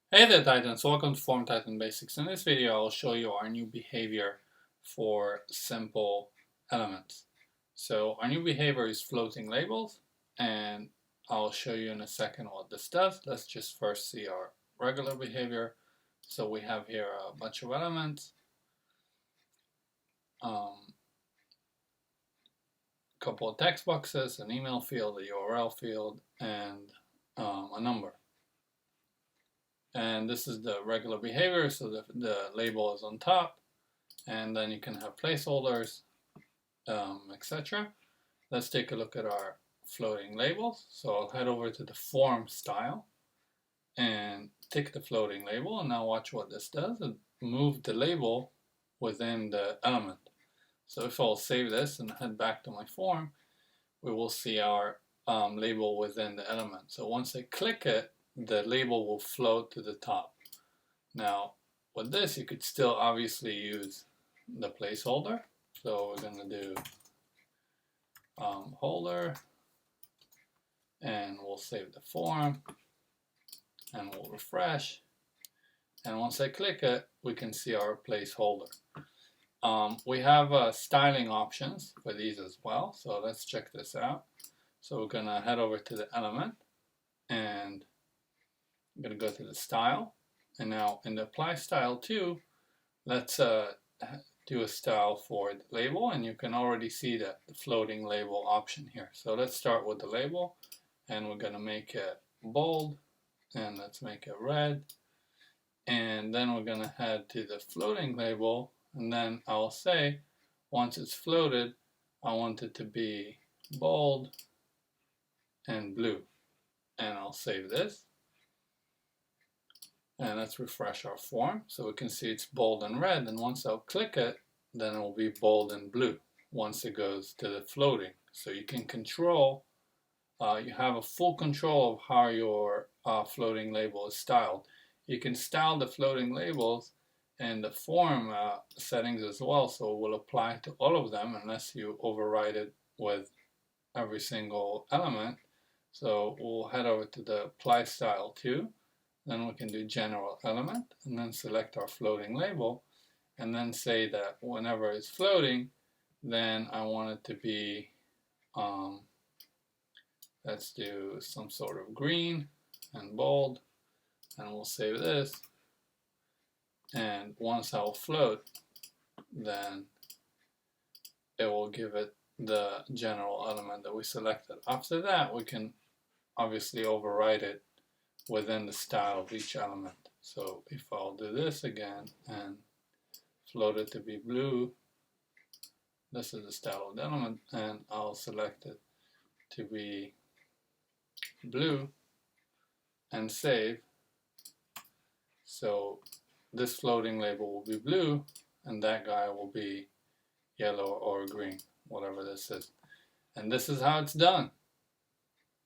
Hey there Titans, welcome to FormTitan Basics. In this video I'll show you our new behavior for simple elements. So our new behavior is floating labels, and I'll show you in a second what this does. Let's just first see our regular behavior. So we have here a bunch of elements, a couple of text boxes, an email field, a URL field, and a number. And this is the regular behavior, so the label is on top, and then you can have placeholders, etc. Let's take a look at our floating labels. So I'll head over to the form style and tick the floating label, and now watch what this does. It moves the label within the element. So if I'll save this and head back to my form, we will see our label within the element. So once I click it, the label will float to the top. Now, with this, you could still obviously use the placeholder. So we're going to do holder, and we'll save the form, and we'll refresh. And once I click it, we can see our placeholder. We have styling options for these as well. So let's check this out. So we're going to head over to the element, and I'm going to go to the style, and now in the apply style to, let's do a style for the label, and you can already see the floating label option here. So let's start with the label, and we're going to make it bold, and let's make it red, and then we're going to head to the floating label, and then I'll say once it's floated I want it to be bold and blue, and I'll save this. And let's refresh our form so we can see it's bold and red, and once I'll click it, then it will be bold and blue once it goes to the floating. So you can control, you have a full control of how your floating label is styled. You can style the floating labels in the form settings as well, so it will apply to all of them unless you override it with every single element. So we'll head over to the apply style to. Then we can do general element, and then select our floating label, and then say that whenever it's floating, then I want it to be, let's do some sort of green and bold, and we'll save this. And once I'll float, then it will give it the general element that we selected. After that, we can obviously override it within the style of each element. So if I'll do this again and float it to be blue, this is the style of the element, and I'll select it to be blue and save. So this floating label will be blue, and that guy will be yellow or green, whatever this is. And this is how it's done.